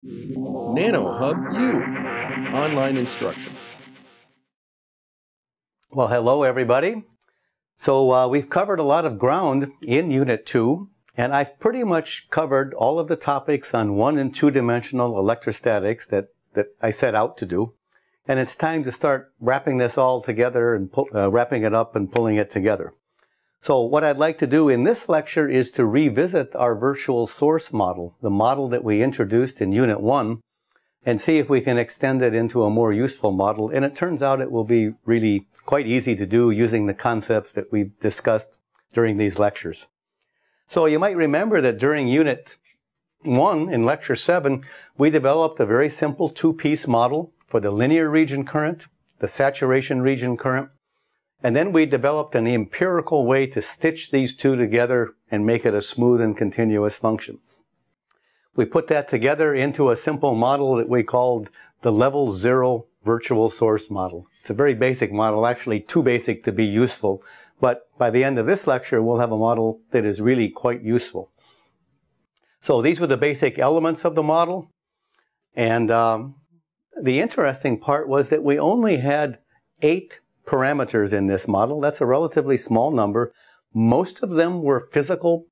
nanoHUB-U, online instruction. Well, hello everybody. So we've covered a lot of ground in Unit 2, and I've pretty much covered all of the topics on 1- and 2-dimensional electrostatics that I set out to do. And it's time to start wrapping this all together and wrapping it up and pulling it together. So what I'd like to do in this lecture is to revisit our virtual source model, the model that we introduced in Unit 1, and see if we can extend it into a more useful model. And it turns out it will be really quite easy to do using the concepts that we've discussed during these lectures. So you might remember that during Unit 1 in Lecture 7, we developed a very simple two-piece model for the linear region current, the saturation region current, and then we developed an empirical way to stitch these two together and make it a smooth and continuous function. We put that together into a simple model that we called the level 0 virtual source model. It's a very basic model, actually too basic to be useful, but by the end of this lecture we'll have a model that is really quite useful. So these were the basic elements of the model, and the interesting part was that we only had 8 parameters in this model. That's a relatively small number. Most of them were physical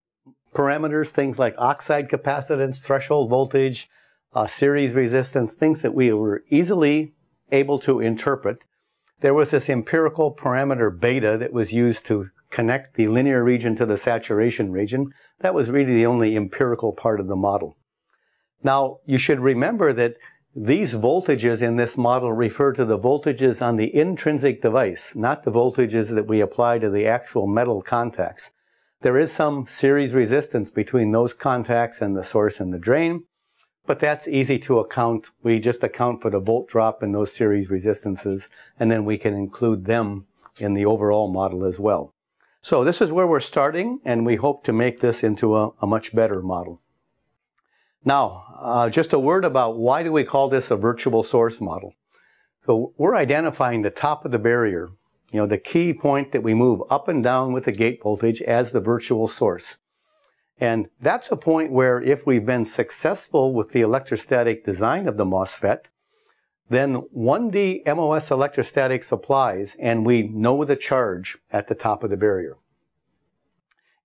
parameters, things like oxide capacitance, threshold voltage, series resistance, things that we were easily able to interpret. There was this empirical parameter beta that was used to connect the linear region to the saturation region. That was really the only empirical part of the model. Now, you should remember that these voltages in this model refer to the voltages on the intrinsic device, not the voltages that we apply to the actual metal contacts. There is some series resistance between those contacts and the source and the drain, but that's easy to account. We just account for the volt drop in those series resistances, and then we can include them in the overall model as well. So this is where we're starting, and we hope to make this into a much better model. Now, just a word about why do we call this a virtual source model. So we're identifying the top of the barrier, the key point that we move up and down with the gate voltage as the virtual source. And that's a point where if we've been successful with the electrostatic design of the MOSFET, then 1D MOS electrostatics applies and we know the charge at the top of the barrier.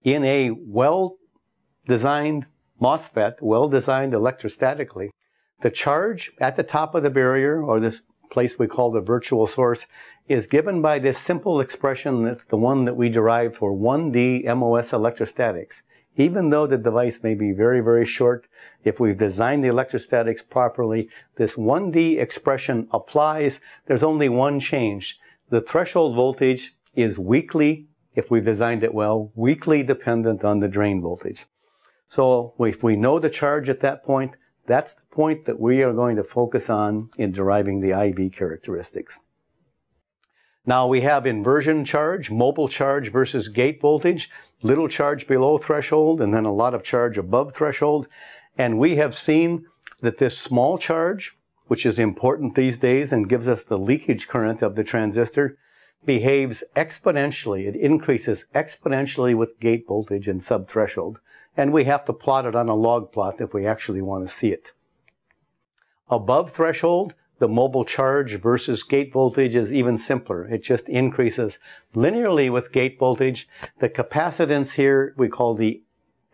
In a well-designed MOSFET, well-designed electrostatically, the charge at the top of the barrier, or this place we call the virtual source, is given by this simple expression that's the one that we derived for 1D MOS electrostatics. Even though the device may be very, very short, if we've designed the electrostatics properly, this 1D expression applies. There's only one change. The threshold voltage is weakly, if we've designed it well, weakly dependent on the drain voltage. So if we know the charge at that point, that's the point that we are going to focus on in deriving the IV characteristics. Now we have inversion charge, mobile charge versus gate voltage, little charge below threshold, and then a lot of charge above threshold. And we have seen that this small charge, which is important these days and gives us the leakage current of the transistor, behaves exponentially. It increases exponentially with gate voltage and subthreshold. And we have to plot it on a log plot if we actually want to see it. Above threshold, the mobile charge versus gate voltage is even simpler. It just increases linearly with gate voltage. The capacitance here, we call the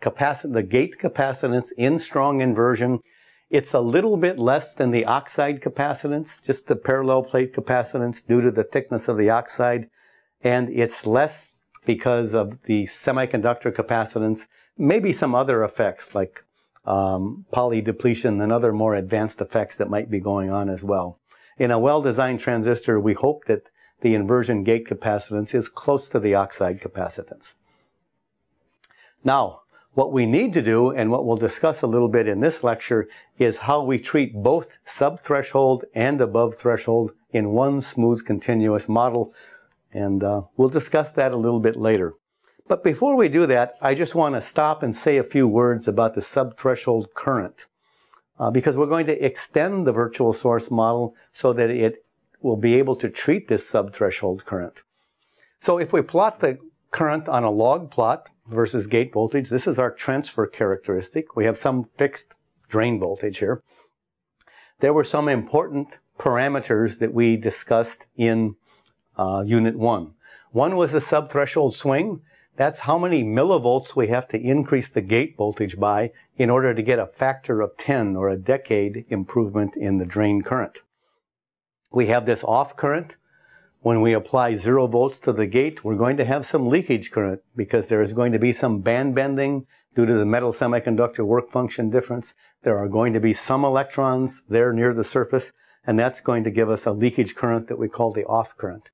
gate capacitance in strong inversion. It's a little bit less than the oxide capacitance, just the parallel plate capacitance due to the thickness of the oxide. And it's less because of the semiconductor capacitance, maybe some other effects like poly depletion and other more advanced effects that might be going on as well. In a well-designed transistor, we hope that the inversion gate capacitance is close to the oxide capacitance. Now, what we need to do, and what we'll discuss a little bit in this lecture, is how we treat both subthreshold and above threshold in one smooth continuous model. And we'll discuss that a little bit later. But before we do that, I just want to stop and say a few words about the subthreshold current. Because we're going to extend the virtual source model so that it will be able to treat this subthreshold current. So if we plot the current on a log plot versus gate voltage, this is our transfer characteristic. We have some fixed drain voltage here. there were some important parameters that we discussed in Unit 1. One was the subthreshold swing. That's how many millivolts we have to increase the gate voltage by in order to get a factor of 10 or a decade improvement in the drain current. We have this off current. When we apply 0 volts to the gate, we're going to have some leakage current because there is going to be some band bending due to the metal semiconductor work function difference. There are going to be some electrons there near the surface, and that's going to give us a leakage current that we call the off current.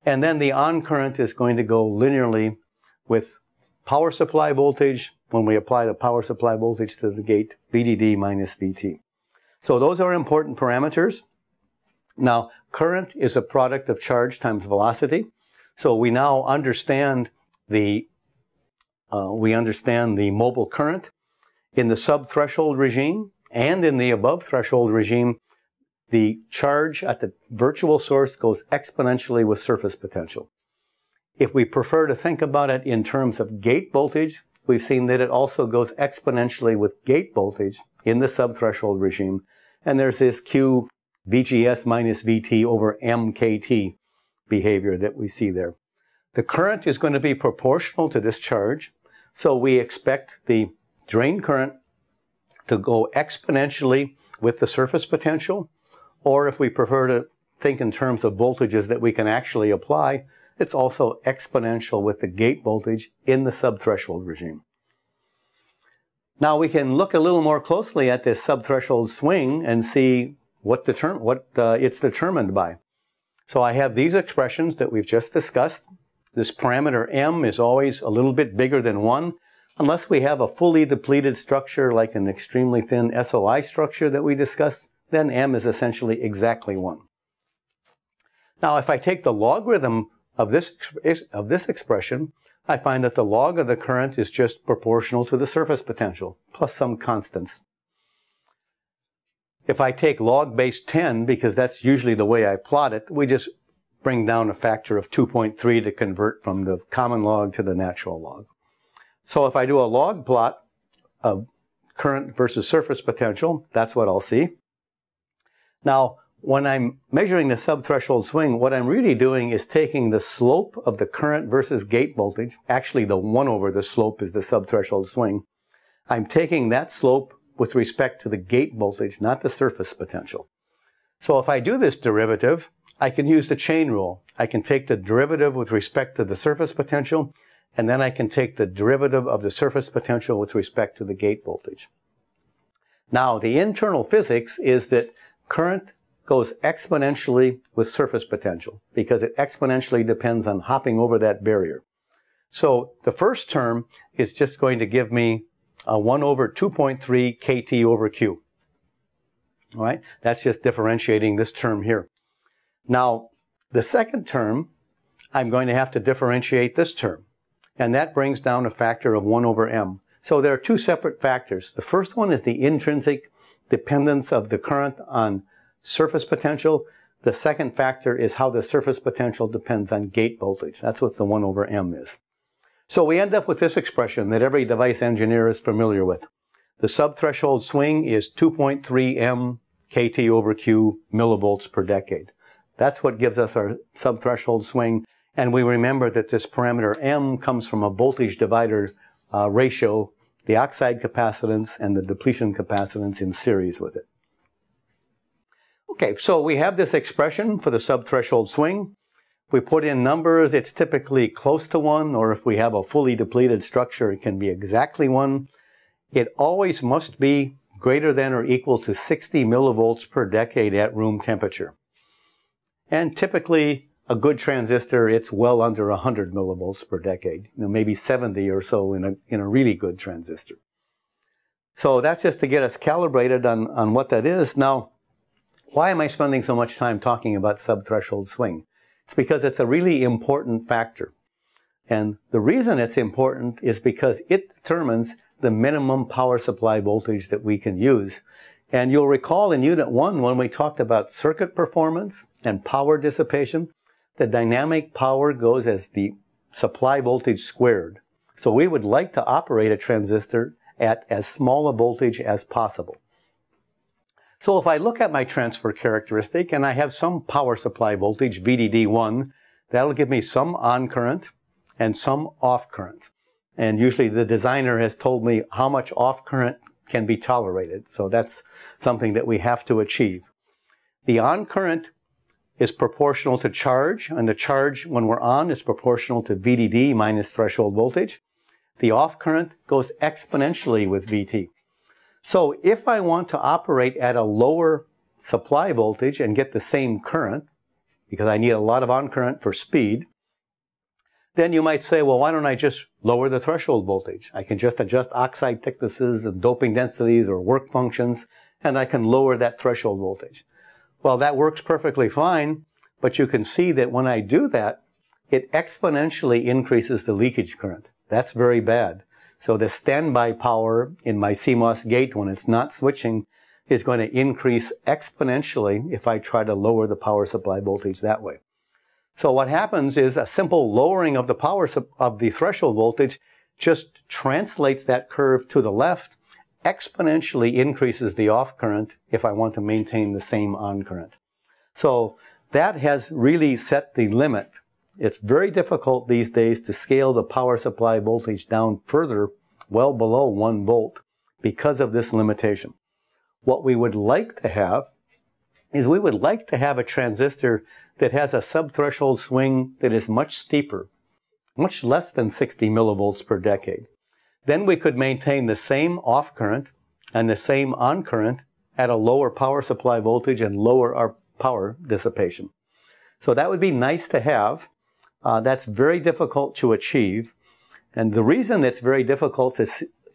And then the on current is going to go linearly with power supply voltage when we apply the power supply voltage to the gate, VDD minus VT. So those are important parameters. Now, current is a product of charge times velocity. So we now understand the mobile current. In the subthreshold regime and in the above threshold regime, the charge at the virtual source goes exponentially with surface potential. If we prefer to think about it in terms of gate voltage, we've seen that it also goes exponentially with gate voltage in the subthreshold regime. And there's this Q VGS minus VT over MKT behavior that we see there. The current is going to be proportional to this charge, so we expect the drain current to go exponentially with the surface potential, or if we prefer to think in terms of voltages that we can actually apply, it's also exponential with the gate voltage in the subthreshold regime. Now we can look a little more closely at this subthreshold swing and see what it's determined by. So I have these expressions that we've just discussed. This parameter M is always a little bit bigger than 1, unless we have a fully depleted structure like an extremely thin SOI structure that we discussed, then M is essentially exactly 1. Now if I take the logarithm of this expression, I find that the log of the current is just proportional to the surface potential, plus some constants. If I take log base 10, because that's usually the way I plot it, we just bring down a factor of 2.3 to convert from the common log to the natural log. So if I do a log plot of current versus surface potential, that's what I'll see. Now, when I'm measuring the subthreshold swing, what I'm really doing is taking the slope of the current versus gate voltage. Actually, the 1 over the slope is the subthreshold swing. I'm taking that slope with respect to the gate voltage, not the surface potential. So if I do this derivative, I can use the chain rule. I can take the derivative with respect to the surface potential, and then I can take the derivative of the surface potential with respect to the gate voltage. Now, the internal physics is that current goes exponentially with surface potential because it exponentially depends on hopping over that barrier. So the first term is just going to give me a 1 over 2.3 kT over Q. All right, that's just differentiating this term here. Now, the second term, I'm going to have to differentiate this term, and that brings down a factor of 1 over M. So there are two separate factors. The first one is the intrinsic dependence of the current on surface potential. The second factor is how the surface potential depends on gate voltage. That's what the 1 over M is. So we end up with this expression that every device engineer is familiar with. The subthreshold swing is 2.3 M kT over Q millivolts per decade. That's what gives us our subthreshold swing. And we remember that this parameter M comes from a voltage divider ratio, the oxide capacitance and the depletion capacitance in series with it. Okay, so we have this expression for the subthreshold swing. We put in numbers, it's typically close to 1, or if we have a fully depleted structure, it can be exactly 1. It always must be greater than or equal to 60 millivolts per decade at room temperature. And typically, a good transistor, it's well under 100 millivolts per decade, maybe 70 or so in a really good transistor. So that's just to get us calibrated on what that is. Now, why am I spending so much time talking about subthreshold swing? It's because it's a really important factor. And the reason it's important is because it determines the minimum power supply voltage that we can use. And you'll recall in Unit 1 when we talked about circuit performance and power dissipation, the dynamic power goes as the supply voltage squared. So we would like to operate a transistor at as small a voltage as possible. So if I look at my transfer characteristic and I have some power supply voltage, VDD1, that'll give me some on current and some off current. And usually the designer has told me how much off current can be tolerated. So that's something that we have to achieve. The on current is proportional to charge, and the charge when we're on is proportional to VDD minus threshold voltage. The off current goes exponentially with VT. So if I want to operate at a lower supply voltage and get the same current, because I need a lot of on current for speed, then you might say, well, why don't I just lower the threshold voltage? I can just adjust oxide thicknesses and doping densities or work functions, and I can lower that threshold voltage. Well, that works perfectly fine, but you can see that when I do that, it exponentially increases the leakage current. That's very bad. So the standby power in my CMOS gate when it's not switching is going to increase exponentially if I try to lower the power supply voltage that way. So what happens is a simple lowering of the threshold voltage just translates that curve to the left, exponentially increases the off current if I want to maintain the same on current. So that has really set the limit. It's very difficult these days to scale the power supply voltage down further, well below 1 volt, because of this limitation. What we would like to have is we would like to have a transistor that has a subthreshold swing that is much steeper, much less than 60 millivolts per decade. Then we could maintain the same off current and the same on current at a lower power supply voltage and lower our power dissipation. So that would be nice to have. That's very difficult to achieve. And the reason it's very difficult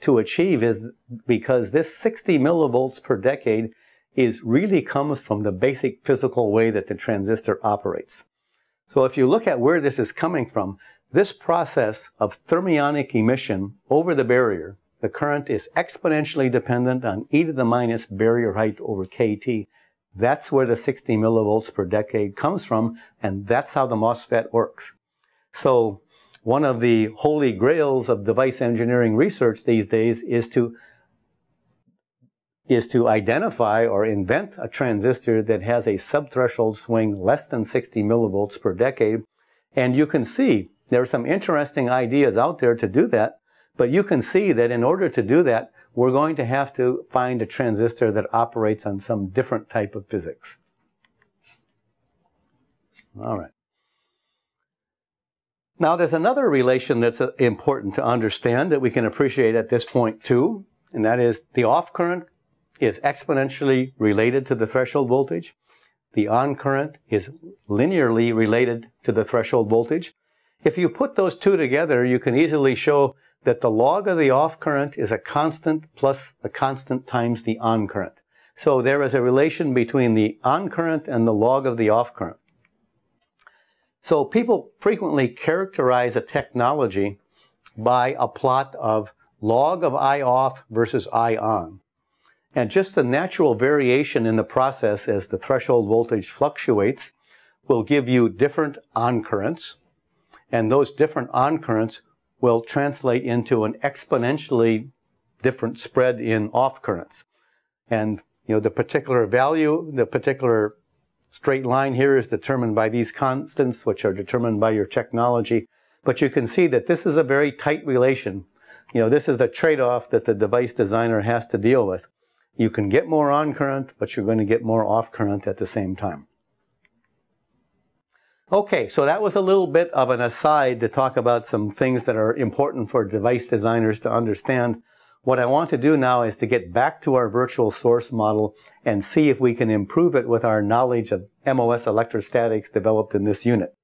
to achieve is because this 60 millivolts per decade really comes from the basic physical way that the transistor operates. So if you look at where this is coming from, this process of thermionic emission over the barrier, the current is exponentially dependent on e to the minus barrier height over kT. That's where the 60 millivolts per decade comes from, and that's how the MOSFET works. So one of the holy grails of device engineering research these days is to identify or invent a transistor that has a subthreshold swing less than 60 millivolts per decade. And you can see there are some interesting ideas out there to do that, but you can see that in order to do that, we're going to have to find a transistor that operates on some different type of physics. All right. Now, there's another relation that's important to understand that we can appreciate at this point too, and that is the off current is exponentially related to the threshold voltage. The on current is linearly related to the threshold voltage. If you put those two together, you can easily show that the log of the off current is a constant plus a constant times the on current. So there is a relation between the on current and the log of the off current. So people frequently characterize a technology by a plot of log of IOFF versus ION. And just the natural variation in the process as the threshold voltage fluctuates will give you different on currents. And those different on currents will translate into an exponentially different spread in off currents. And the particular value, the particular straight line here is determined by these constants, which are determined by your technology. But you can see that this is a very tight relation. This is the trade-off that the device designer has to deal with. You can get more on current, but you're going to get more off current at the same time. Okay, so that was a little bit of an aside to talk about some things that are important for device designers to understand. What I want to do now is to get back to our virtual source model and see if we can improve it with our knowledge of MOS electrostatics developed in this unit.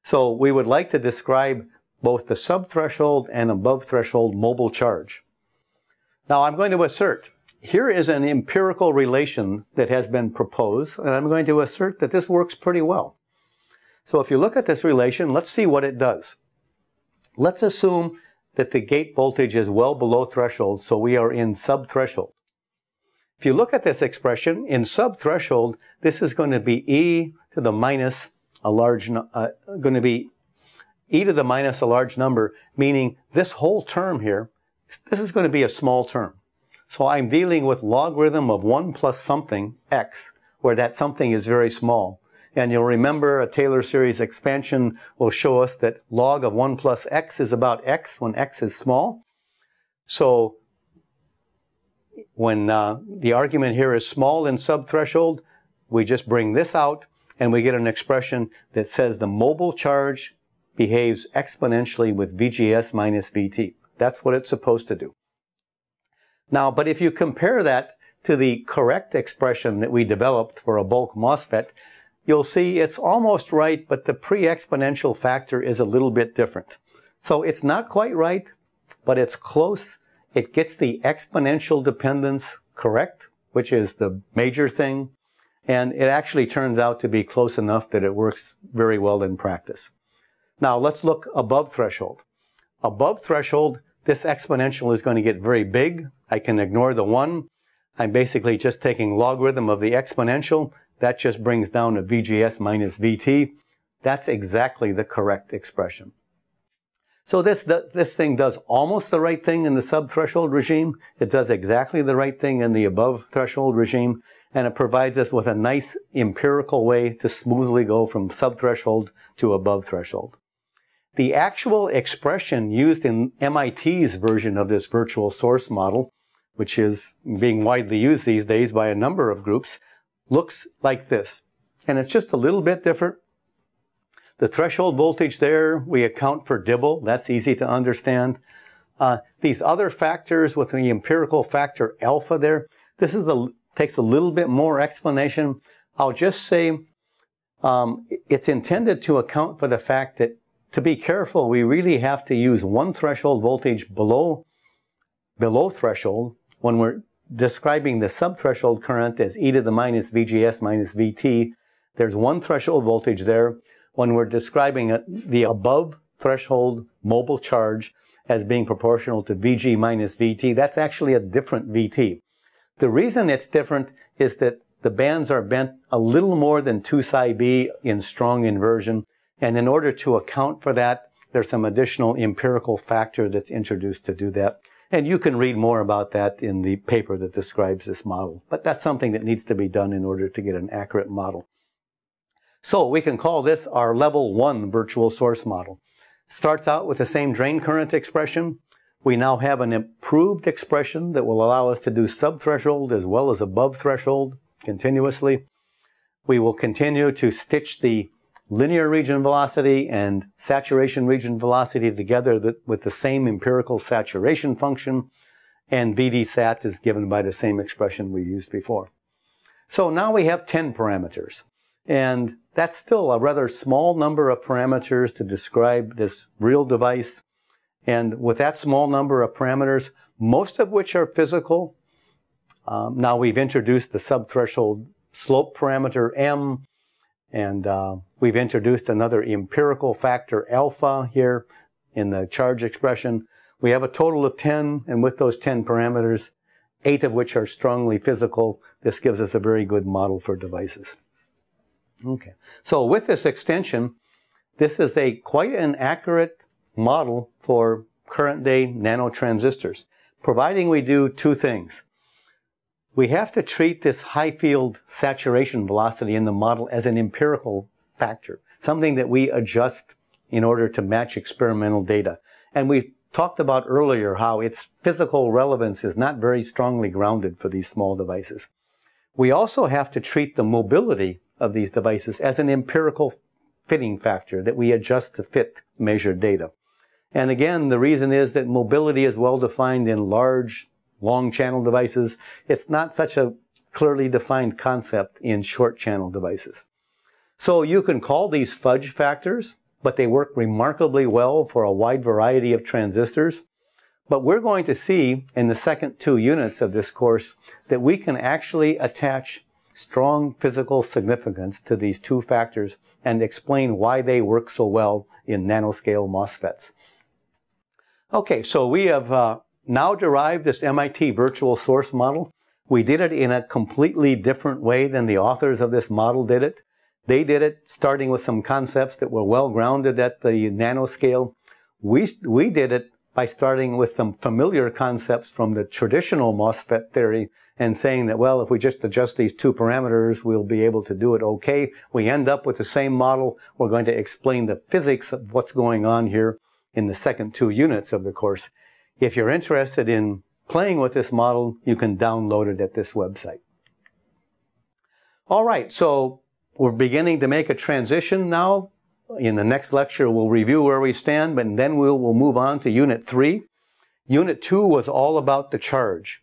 So we would like to describe both the subthreshold and above threshold mobile charge. Now I'm going to assert here is an empirical relation that has been proposed, and I'm going to assert that this works pretty well. So if you look at this relation, let's see what it does. Let's assume that the gate voltage is well below threshold, so we are in subthreshold. If you look at this expression, in subthreshold, this is going to be e to the minus a large number, meaning this whole term here, this is going to be a small term. So I'm dealing with logarithm of 1 plus something, x, where that something is very small. And you'll remember a Taylor series expansion will show us that log of 1 plus x is about x when x is small. So when the argument here is small in subthreshold, we just bring this out and we get an expression that says the mobile charge behaves exponentially with VGS minus VT. That's what it's supposed to do. Now, but if you compare that to the correct expression that we developed for a bulk MOSFET, you'll see it's almost right, but the pre-exponential factor is a little bit different. So it's not quite right, but it's close. It gets the exponential dependence correct, which is the major thing. And it actually turns out to be close enough that it works very well in practice. Now let's look above threshold. Above threshold, this exponential is going to get very big. I can ignore the 1. I'm basically just taking logarithm of the exponential. That just brings down to VGS minus VT. That's exactly the correct expression. So this thing does almost the right thing in the subthreshold regime. It does exactly the right thing in the above threshold regime. And it provides us with a nice empirical way to smoothly go from subthreshold to above threshold. The actual expression used in MIT's version of this virtual source model, which is being widely used these days by a number of groups, looks like this. And it's just a little bit different. The threshold voltage there, we account for Dibble. That's easy to understand. These other factors with the empirical factor alpha there, this is takes a little bit more explanation. I'll just say it's intended to account for the fact that, to be careful, we really have to use one threshold voltage below threshold when we're describing the subthreshold current as e to the minus VGS minus VT. There's one threshold voltage there. When we're describing the above threshold mobile charge as being proportional to VG minus VT, that's actually a different VT. The reason it's different is that the bands are bent a little more than 2 psi B in strong inversion. And in order to account for that, there's some additional empirical factor that's introduced to do that. And you can read more about that in the paper that describes this model. But that's something that needs to be done in order to get an accurate model. So we can call this our level 1 virtual source model. Starts out with the same drain current expression. We now have an improved expression that will allow us to do subthreshold as well as above threshold continuously. We will continue to stitch the linear region velocity and saturation region velocity together with the same empirical saturation function, and VD-sat is given by the same expression we used before. So now we have 10 parameters, and that's still a rather small number of parameters to describe this real device. And with that small number of parameters, most of which are physical, now we've introduced the subthreshold slope parameter M, and we've introduced another empirical factor alpha here in the charge expression. We have a total of 10, and with those 10 parameters, 8 of which are strongly physical, this gives us a very good model for devices. Okay, so with this extension, this is quite an accurate model for current day nanotransistors, providing we do 2 things. We have to treat this high field saturation velocity in the model as an empirical factor, something that we adjust in order to match experimental data. And we talked about earlier how its physical relevance is not very strongly grounded for these small devices. We also have to treat the mobility of these devices as an empirical fitting factor that we adjust to fit measured data. And again, the reason is that mobility is well defined in large, long channel devices. It's not such a clearly defined concept in short channel devices. So you can call these fudge factors, but they work remarkably well for a wide variety of transistors. But we're going to see in the second 2 units of this course that we can actually attach strong physical significance to these 2 factors and explain why they work so well in nanoscale MOSFETs. Okay, so we have now derived this MIT virtual source model. We did it in a completely different way than the authors of this model did it. They did it starting with some concepts that were well grounded at the nanoscale. We did it by starting with some familiar concepts from the traditional MOSFET theory and saying that, well, if we just adjust these two parameters, we'll be able to do it okay. We end up with the same model. We're going to explain the physics of what's going on here in the second 2 units of the course. If you're interested in playing with this model, you can download it at this website. All right, so we're beginning to make a transition now. In the next lecture, we'll review where we stand, but then we'll move on to Unit 3. Unit 2 was all about the charge.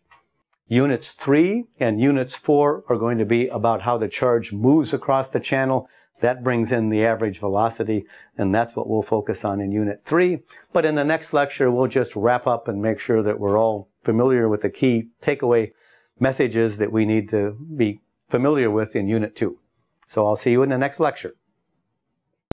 Units 3 and Units 4 are going to be about how the charge moves across the channel. That brings in the average velocity, and that's what we'll focus on in Unit 3. But in the next lecture, we'll just wrap up and make sure that we're all familiar with the key takeaway messages that we need to be familiar with in Unit 2. So I'll see you in the next lecture.